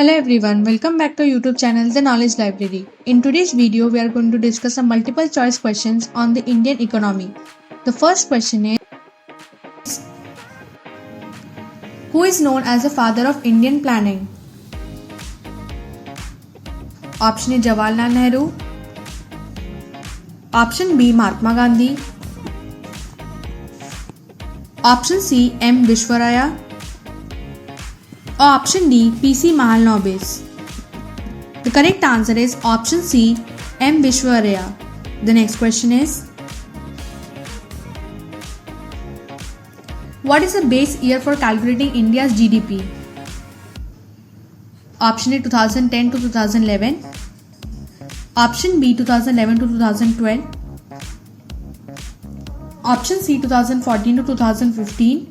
Hello everyone, welcome back to our YouTube channel The Knowledge Library. In today's video, we are going to discuss some multiple choice questions on the Indian economy. The first question is, who is known as the father of Indian planning? Option A Jawaharlal Nehru. Option B Mahatma Gandhi. Option C M Vishwaraya. Or option D PC Mahalanobis. The correct answer is option C M Vishwaraya. The next question is, what is the base year for calculating India's GDP? Option A 2010 to 2011. Option B 2011 to 2012. Option C 2014 to 2015.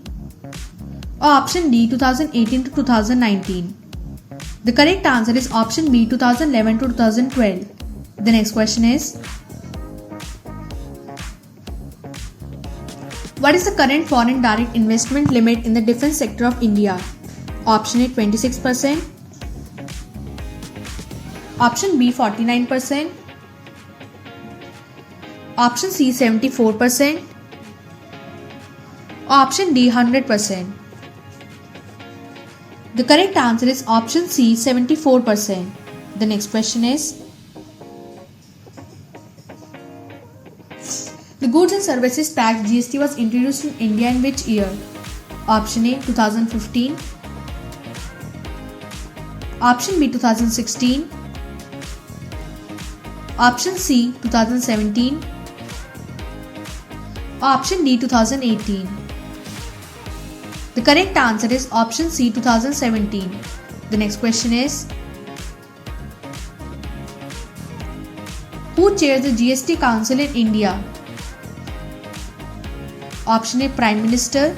Or option D 2018 to 2019. The correct answer is option B 2011 to 2012. The next question is, what is the current foreign direct investment limit in the defense sector of India? Option A 26%. Option B 49%. Option C 74%. Or option D 100%. The correct answer is option C 74%. The next question is, the goods and services tax GST was introduced in India in which year? Option A 2015. Option B 2016. Option C 2017. Option D 2018. The correct answer is option C 2017. The next question is, who chairs the GST Council in India? Option A Prime Minister.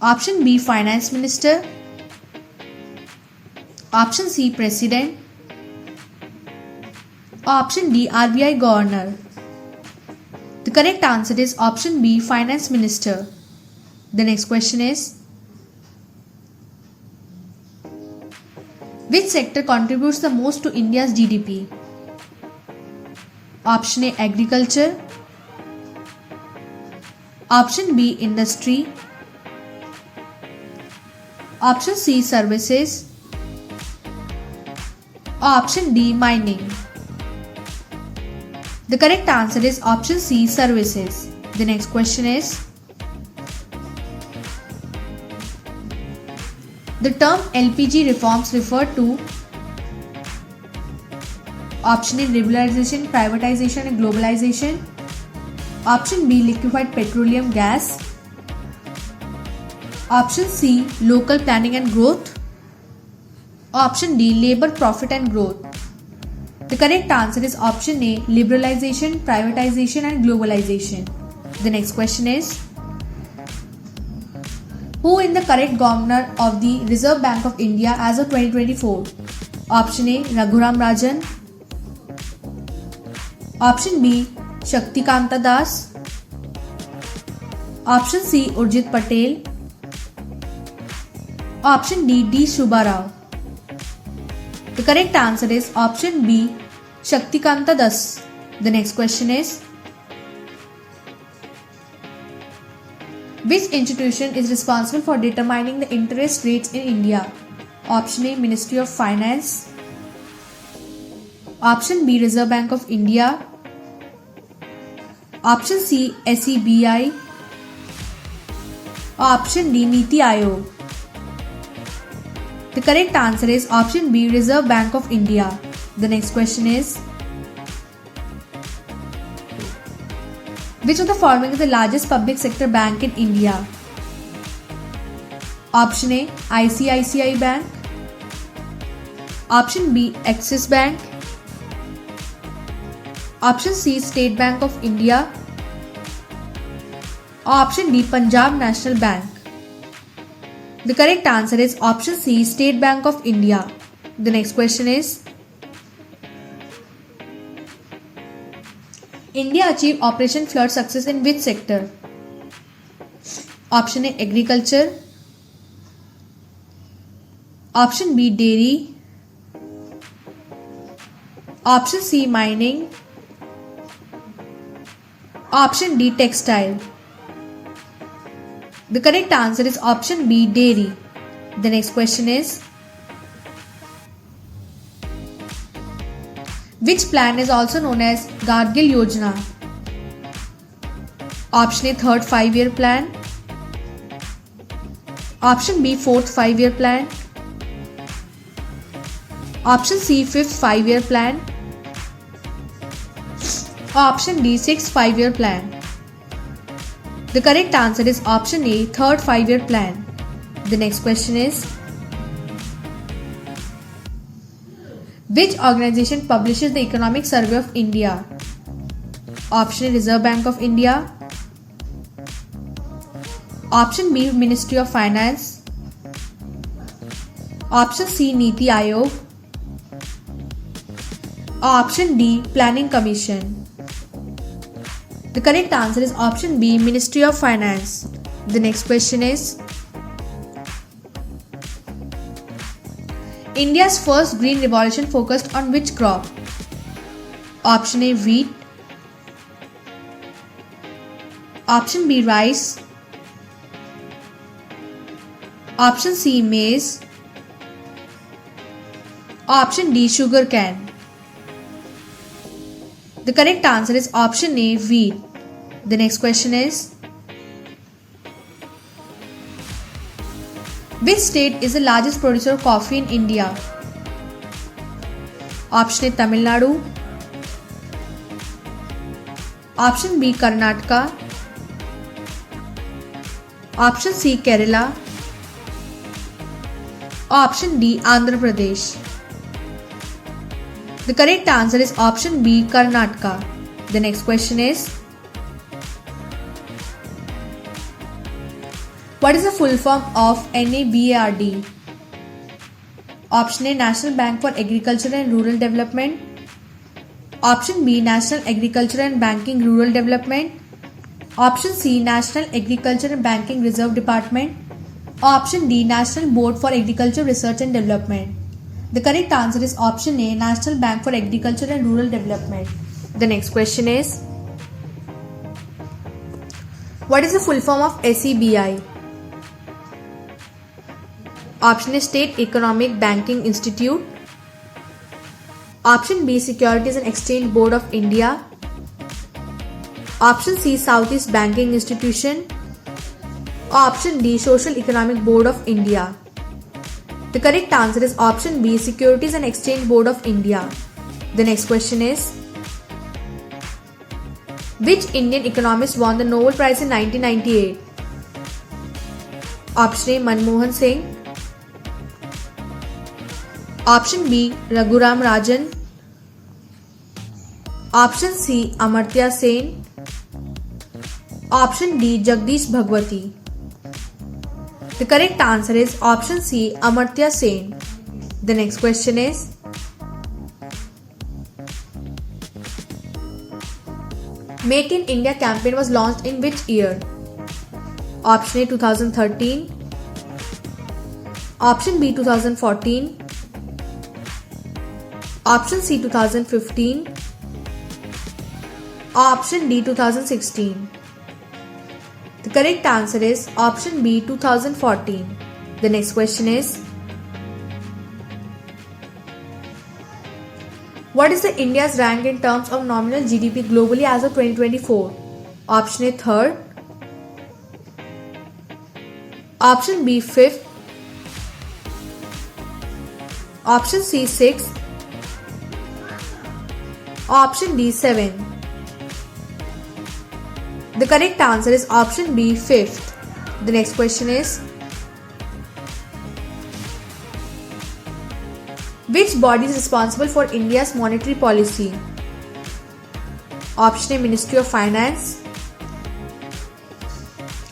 Option B Finance Minister. Option C President. Option D RBI Governor. The correct answer is option B Finance Minister. The next question is, which sector contributes the most to India's GDP? Option A Agriculture. Option B Industry. Option C Services. Option D Mining. The correct answer is option C Services. The next question is, the term LPG reforms refer to? Option A liberalization, privatization and globalization. Option B liquefied petroleum gas. Option C local planning and growth. Option D labor profit and growth. The correct answer is option A liberalization, privatization and globalization. The next question is, who is the current governor of the Reserve Bank of India as of 2024? Option A Raghuram Rajan. Option B Shaktikanta Das. Option C Urjit Patel. Option D D Shubha Rao. The correct answer is option B Shaktikanta Das. The next question is, which institution is responsible for determining the interest rates in India? Option A Ministry of Finance. Option B Reserve Bank of India. Option C SEBI. Option D Niti Aayog. The correct answer is option B Reserve Bank of India. The next question is, which of the following is the largest public sector bank in India? Option A ICICI Bank. Option B Axis Bank. Option C State Bank of India. Option D Punjab National Bank. The correct answer is option C State Bank of India. The next question is, India achieved Operation Flood success in which sector? Option A Agriculture. Option B, dairy. Option C, mining. Option D, textile. The correct answer is option B, dairy. The next question is, which plan is also known as Gargil Yojana? Option A, third 5-year plan. Option B, fourth 5-year plan. Option C, fifth 5-year plan. Option D, sixth 5-year plan. The correct answer is option A, third 5-year plan. The next question is, which organization publishes the Economic Survey of India? Option A, Reserve Bank of India. Option B, Ministry of Finance. Option C, Niti Aayog. Option D, Planning Commission. The correct answer is option B, Ministry of Finance. The next question is, India's first green revolution focused on which crop? Option A, wheat. Option B, rice. Option C, maize. Option D, sugarcane. The correct answer is option A, wheat. The next question is, which state is the largest producer of coffee in India? Option A, Tamil Nadu. Option B, Karnataka. Option C, Kerala. Option D, Andhra Pradesh. The correct answer is option B, Karnataka. The next question is, what is the full form of NABARD? Option A, National Bank for Agriculture and Rural Development. Option B, National Agriculture and Banking Rural Development. Option C, National Agriculture and Banking Reserve Department. Option D, National Board for Agriculture Research and Development. The correct answer is option A, National Bank for Agriculture and Rural Development. The next question is, what is the full form of SEBI? Option A, State Economic Banking Institute. Option B, Securities and Exchange Board of India. Option C, Southeast Banking Institution. Option D, Social Economic Board of India. The correct answer is option B, Securities and Exchange Board of India. The next question is, which Indian economist won the Nobel Prize in 1998? Option A, Manmohan Singh. Option B, Raghuram Rajan. Option C, Amartya Sen. Option D, Jagdish Bhagwati. The correct answer is option C, Amartya Sen. The next question is, Make in India campaign was launched in which year? Option A, 2013. Option B, 2014. Option C, 2015. Option D, 2016. The correct answer is option B, 2014. The next question is, what is the India's rank in terms of nominal GDP globally as of 2024? Option A, third. Option B, fifth. Option C, sixth. Option D, seventh. The correct answer is option B, fifth. The next question is, which body is responsible for India's monetary policy? Option A, Ministry of Finance.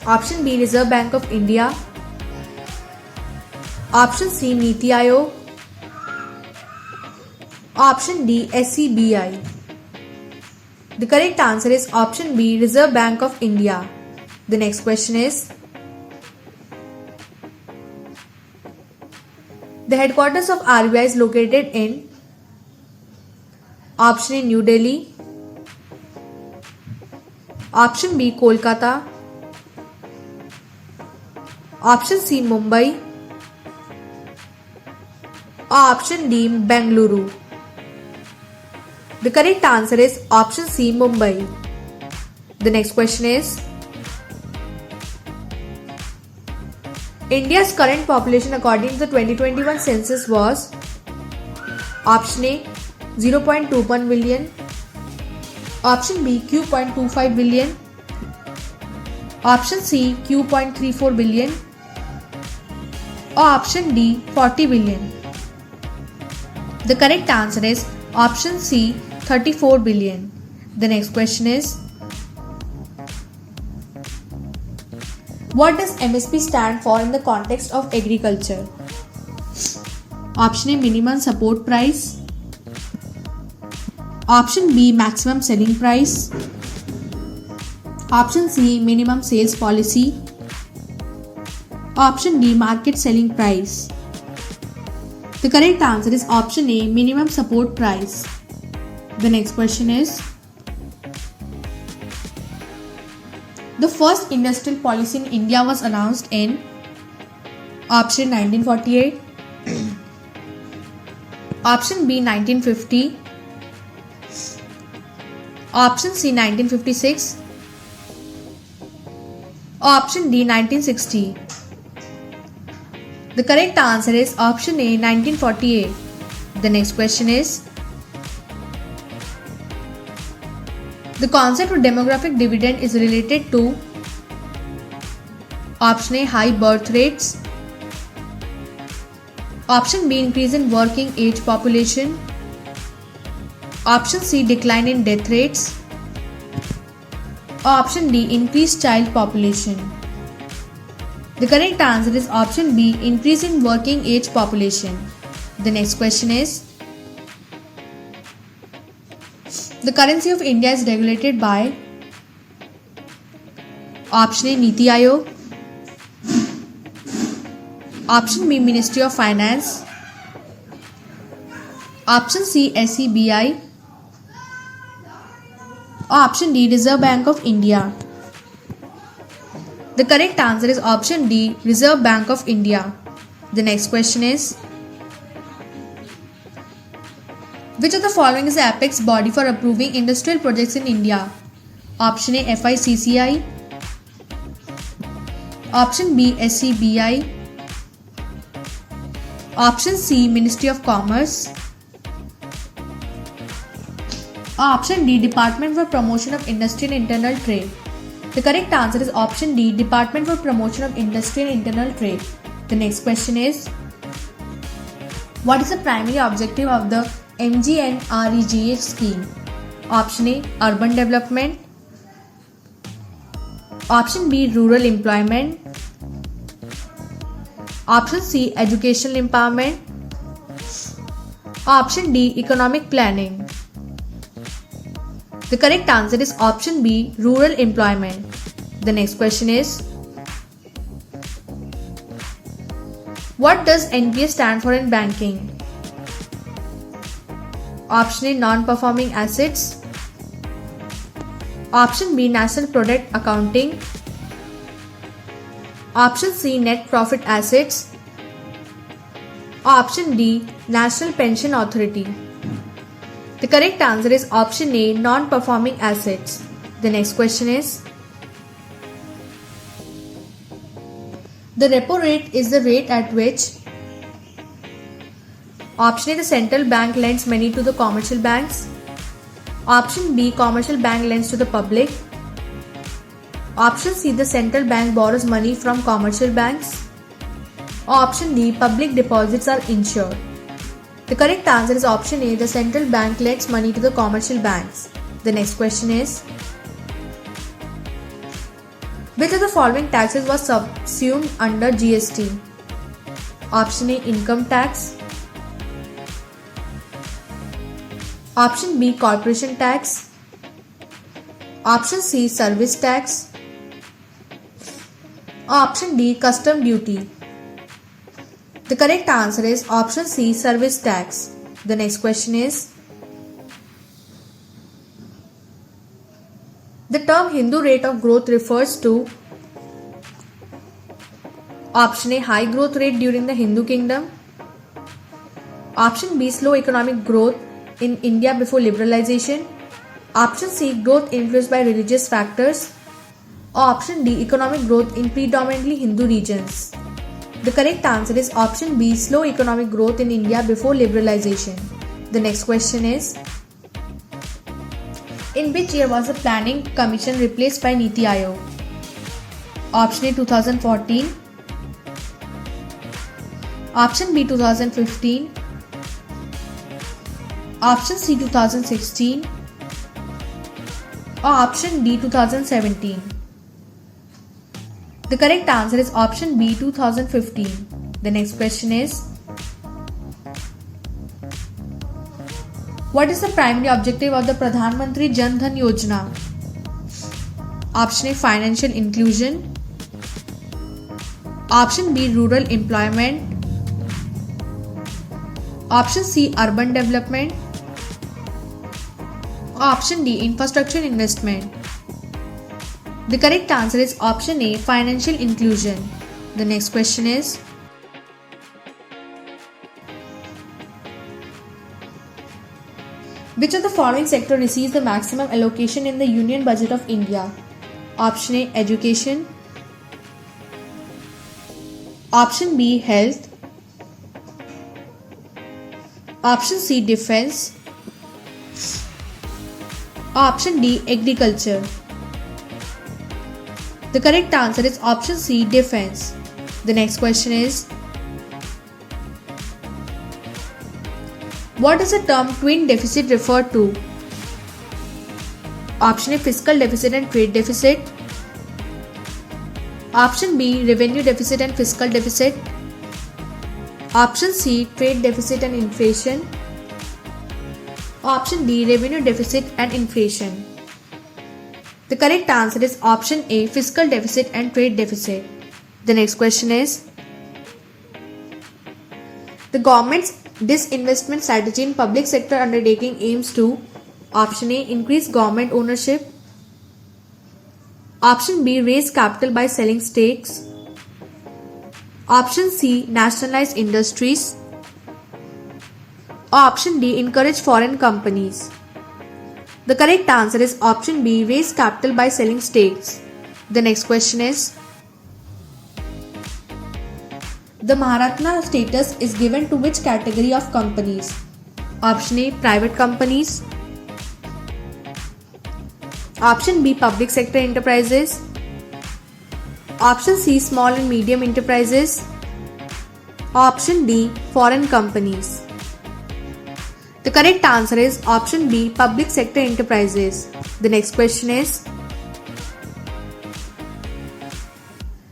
Option B, Reserve Bank of India. Option C, Niti Aayog. Option D, SEBI. The correct answer is option B, Reserve Bank of India. The next question is, The headquarters of RBI is located in option A New Delhi, option B Kolkata, option C Mumbai, or option D Bengaluru. The correct answer is option C Mumbai. The next question is, India's current population according to the 2021 census was option A 0.21 billion, option B Q.25 billion, option C Q.34 billion, or option D 40 billion. The correct answer is option C 34 billion. The next question is, what does MSP stand for in the context of agriculture? Option A minimum support price, option B maximum selling price, option C minimum sales policy, option D market selling price. The correct answer is option A minimum support price. The next question is, the first industrial policy in India was announced in option 1948, option B 1950, option C 1956, option D 1960. The correct answer is option A 1948. The next question is, the concept of demographic dividend is related to option A high birth rates, option B increase in working age population, option C decline in death rates, or option D increased child population. The correct answer is option B increase in working age population. The next question is, the currency of India is regulated by option A Niti Aayog, option B Ministry of Finance, option C SEBI, or option D Reserve Bank of India. The correct answer is option D Reserve Bank of India. The next question is, which of the following is the apex body for approving industrial projects in India? Option A FICCI, option B SEBI, option C Ministry of Commerce, or option D Department for Promotion of Industry and Internal Trade. The correct answer is option D Department for Promotion of Industry and Internal Trade. The next question is, what is the primary objective of the MGNREGA scheme? Option A urban development, option B rural employment, option C educational empowerment, option D economic planning. The correct answer is option B rural employment. The next question is, what does NPA stand for in banking? Option A non-performing assets, option B national product accounting, option C net profit assets, option D National Pension Authority. The correct answer is option A non-performing assets. The next question is, the repo rate is the rate at which option A the central bank lends money to the commercial banks, option B commercial bank lends to the public, option C the central bank borrows money from commercial banks, or option D public deposits are insured. The correct answer is option A the central bank lends money to the commercial banks. The next question is, which of the following taxes was subsumed under GST? Option A income tax, option B corporation tax, option C service tax, option D custom duty. The correct answer is option C, service tax. The next question is, the term Hindu rate of growth refers to option A, high growth rate during the Hindu kingdom. Option B, slow economic growth in India before liberalization. Option C, growth influenced by religious factors. Or option D, economic growth in predominantly Hindu regions. The correct answer is option B, slow economic growth in India before liberalization. The next question is, in which year was the Planning Commission replaced by Niti Aayog? Option A, 2014. Option B, 2015. Option C, 2016. Or option D, 2017. The correct answer is option B, 2015. The next question is, what is the primary objective of the Pradhan Mantri Jan Dhan Yojana? Option A, financial inclusion. Option B, rural employment. Option C, urban development. Option D, infrastructure investment. The correct answer is option A, financial inclusion. The next question is, which of the following sector receives the maximum allocation in the Union Budget of India? Option A, education. Option B, health. Option C, defense. Option D, agriculture. The correct answer is option C, defense. The next question is, what does the term twin deficit refer to? Option A, fiscal deficit and trade deficit. Option B, revenue deficit and fiscal deficit. Option C, trade deficit and inflation. Option D, revenue deficit and inflation. The correct answer is option A, fiscal deficit and trade deficit. The next question is, the government's disinvestment strategy in public sector undertaking aims to option A, increase government ownership. Option B, raise capital by selling stakes. Option C, nationalize industries. Option D, encourage foreign companies. The correct answer is option B, raise capital by selling stakes. The next question is, the Maharatna status is given to which category of companies? Option A, private companies. Option B, public sector enterprises. Option C, small and medium enterprises. Option D, foreign companies. The correct answer is option B, public sector enterprises. The next question is,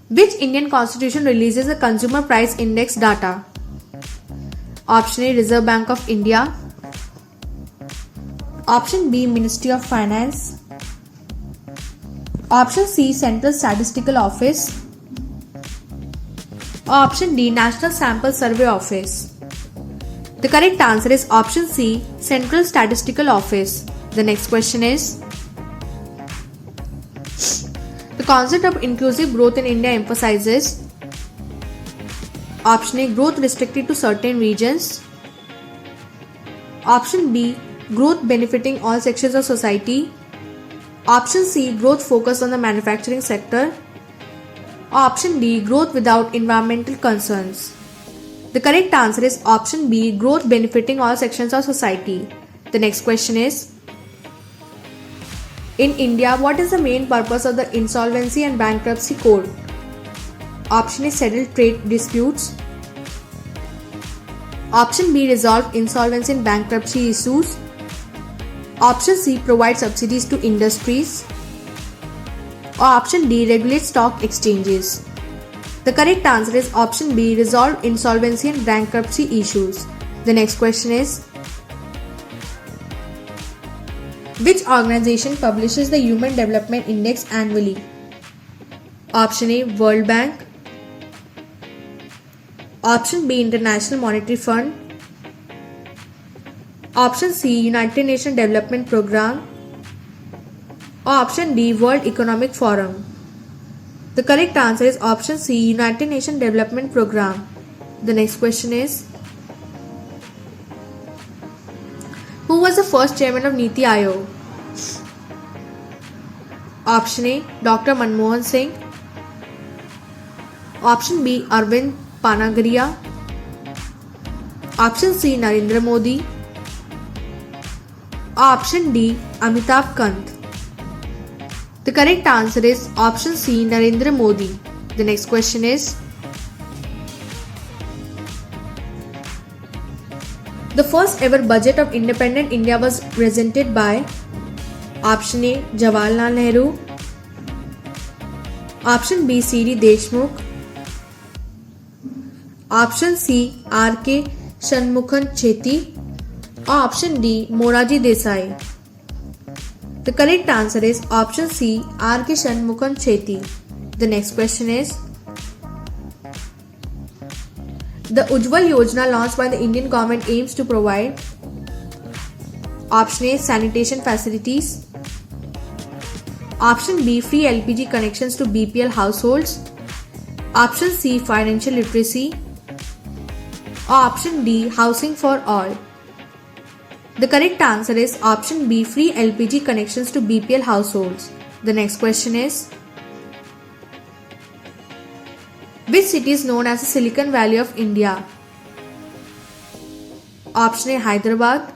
which Indian constitution releases the consumer price index data? Option A, Reserve Bank of India. Option B, Ministry of Finance. Option C, Central Statistical Office. Option D, National Sample Survey Office. The correct answer is option C, Central Statistical Office. The next question is, the concept of inclusive growth in India emphasizes option A, growth restricted to certain regions. Option B, growth benefiting all sections of society. Option C, growth focused on the manufacturing sector. Option D, growth without environmental concerns. The correct answer is option B, growth benefiting all sections of society. The next question is, in India, what is the main purpose of the Insolvency and Bankruptcy Code? Option A, settle trade disputes. Option B, resolve insolvency and bankruptcy issues. Option C, provide subsidies to industries. Or option D, regulate stock exchanges. The correct answer is option B, resolve insolvency and bankruptcy issues. The next question is, which organization publishes the Human Development Index annually? Option A, World Bank. Option B, International Monetary Fund. Option C, United Nations Development Programme. Option D, World Economic Forum. The correct answer is option C, United Nations Development Programme. The next question is, who was the first chairman of Niti Aayog? Option A, Dr. Manmohan Singh. Option B, Arvind Panagaria. Option C, Narendra Modi. Option D, Amitabh Kant. The correct answer is option C, Narendra Modi. The next question is, the first ever budget of independent India was presented by option A, Jawaharlal Nehru. Option B, C.D. Deshmukh. Option C, R.K. Shanmugam Chetty. Option D, Moraji Desai. The correct answer is option C, R.K. Shanmugam Chetty. The next question is, the Ujjwal Yojana launched by the Indian government aims to provide option A, sanitation facilities. Option B, free LPG connections to BPL households. Option C, financial literacy. Option D, housing for all. The correct answer is option B, free LPG connections to BPL households. The next question is, which city is known as the Silicon Valley of India? Option A, Hyderabad.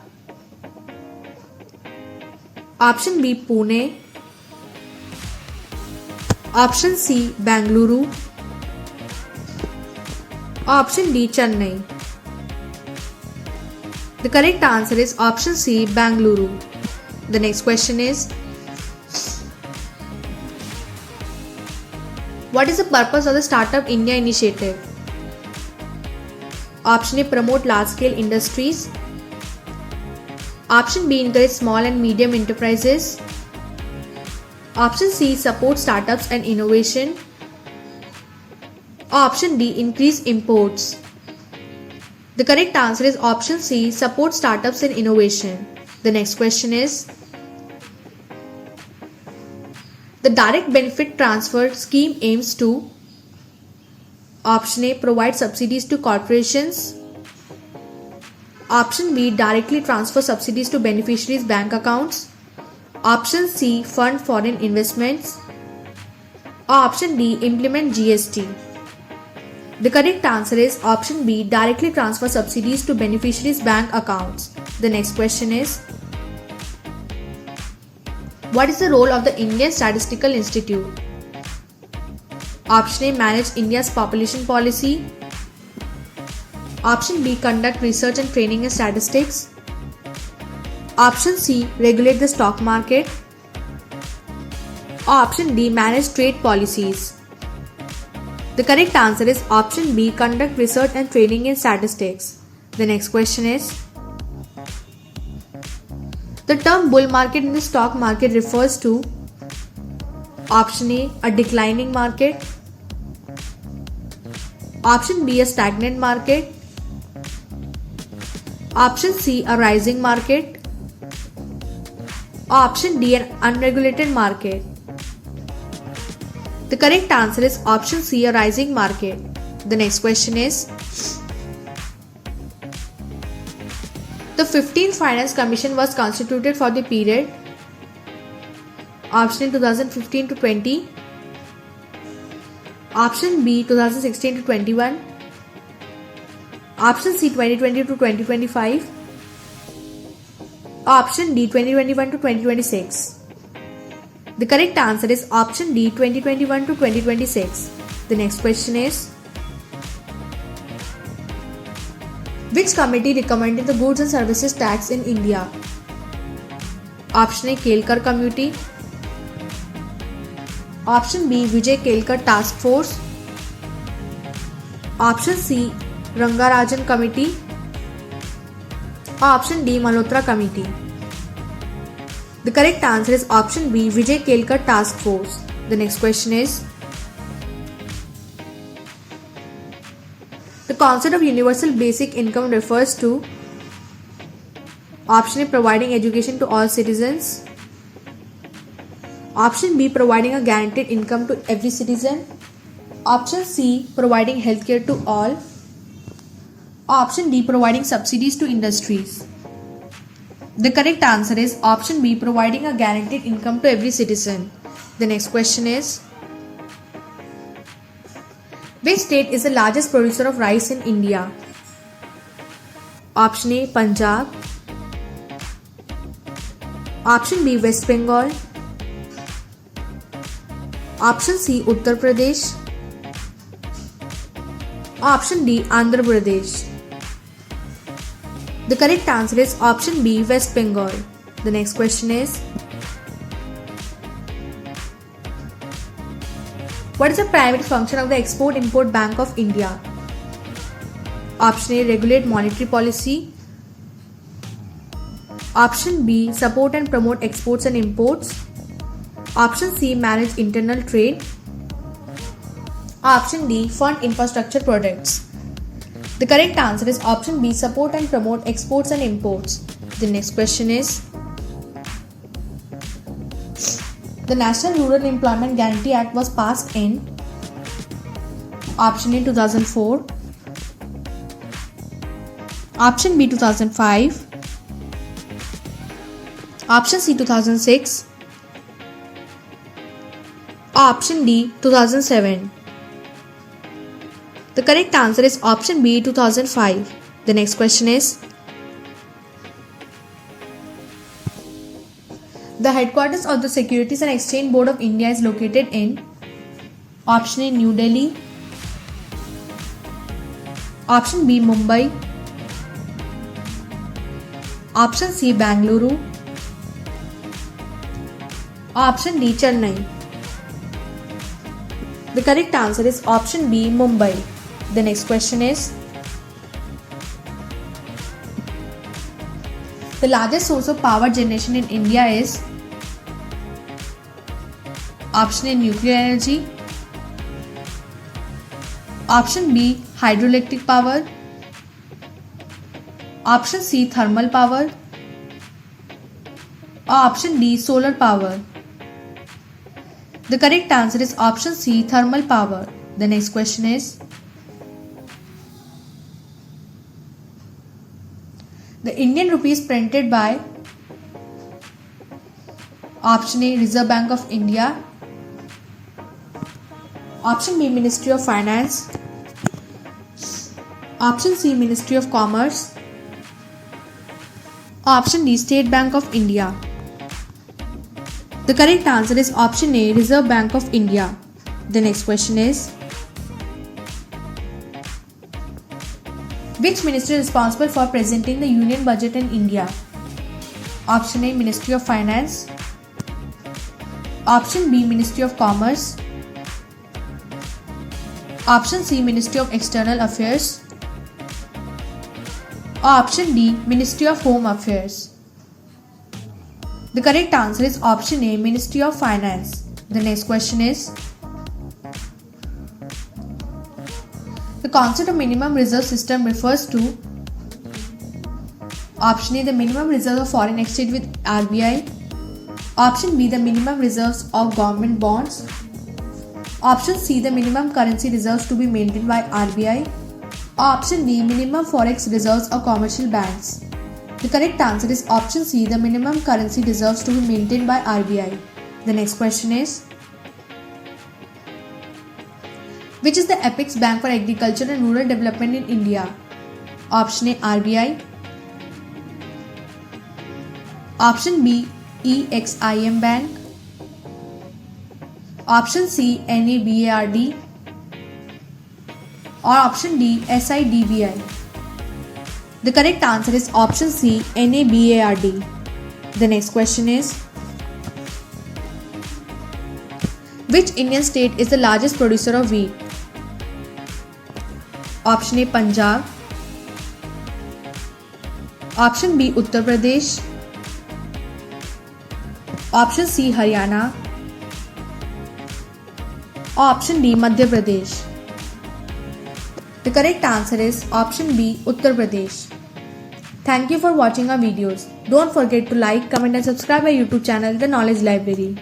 Option B, Pune. Option C, Bengaluru. Option D, Chennai. The correct answer is option C, Bengaluru. The next question is, what is the purpose of the Startup India initiative? Option A, promote large-scale industries. Option B, encourage small and medium enterprises. Option C, support startups and innovation. Option D, increase imports. The correct answer is option C, support startups and innovation. The next question is, the direct benefit transfer scheme aims to option A, provide subsidies to corporations. Option B, directly transfer subsidies to beneficiaries' bank accounts. Option C, fund foreign investments. Option D, implement GST. The correct answer is option B, directly transfer subsidies to beneficiaries' bank accounts. The next question is, what is the role of the Indian Statistical Institute? Option A, manage India's population policy. Option B, conduct research and training in statistics. Option C, regulate the stock market. Option D, manage trade policies. The correct answer is option B, conduct research and training in statistics. The next question is, the term bull market in the stock market refers to option A declining market. Option B, a stagnant market. Option C, a rising market. Option D, an unregulated market. The correct answer is option C, a rising market. The next question is, the 15th Finance Commission was constituted for the period option A, 2015 to 20. Option B, 2016 to 21. Option C, 2020 to 2025. Option D, 2021 to 2026. The correct answer is option D, 2021 to 2026. The next question is, which committee recommended the goods and services tax in India? Option A, Kelkar Committee. Option B, Vijay Kelkar Task Force. Option C, Rangarajan Committee. Option D, Malhotra Committee. The correct answer is option B, Vijay Kelkar Task Force. The next question is, the The concept of universal basic income refers to option A, providing education to all citizens. Option B, providing a guaranteed income to every citizen. Option C, providing healthcare to all. Option D, providing subsidies to industries. The correct answer is option B, providing a guaranteed income to every citizen. The next question is, which state is the largest producer of rice in India? Option A, Punjab. Option B, West Bengal. Option C, Uttar Pradesh. Option D, Andhra Pradesh. The correct answer is option B, West Bengal. The next question is, what is the primary function of the Export-Import Bank of India? Option A, regulate monetary policy. Option B, support and promote exports and imports. Option C, manage internal trade. Option D, fund infrastructure projects. The correct answer is option B, support and promote exports and imports. The next question is, the National Rural Employment Guarantee Act was passed in option A, 2004. Option B, 2005. Option C, 2006. Option D, 2007. The correct answer is option B, 2005. The next question is, the headquarters of the Securities and Exchange Board of India is located in option A, New Delhi. Option B, Mumbai. Option C, Bangalore. Option D, Chennai. The correct answer is option B, Mumbai. The next question is, the largest source of power generation in India is option A, nuclear energy. Option B, hydroelectric power. Option C, thermal power. Option D, solar power. The correct answer is option C, thermal power. The next question is, the Indian rupee is printed by option A, Reserve Bank of India. Option B, Ministry of Finance. Option C, Ministry of Commerce. Option D, State Bank of India. The correct answer is option A, Reserve Bank of India. The next question is, which ministry is responsible for presenting the Union Budget in India? Option A, Ministry of Finance. Option B, Ministry of Commerce. Option C, Ministry of External Affairs. Option D, Ministry of Home Affairs. The correct answer is option A, Ministry of Finance. The next question is, the concept of minimum reserve system refers to option A, the minimum reserve of foreign exchange with RBI. Option B, the minimum reserves of government bonds. Option C, the minimum currency reserves to be maintained by RBI. Option D, minimum forex reserves of commercial banks. The correct answer is option C, the minimum currency reserves to be maintained by RBI. The next question is, which is the apex bank for agriculture and rural development in India? Option A, RBI. Option B, EXIM Bank. Option C, NABARD. Or option D, SIDBI. The correct answer is option C, NABARD. The next question is, which Indian state is the largest producer of wheat? Option A, Punjab. Option B, Uttar Pradesh. Option C, Haryana. Option D, Madhya Pradesh. The correct answer is option B, Uttar Pradesh. Thank you for watching our videos. Don't forget to like, comment and subscribe our YouTube channel, The Knowledge Library.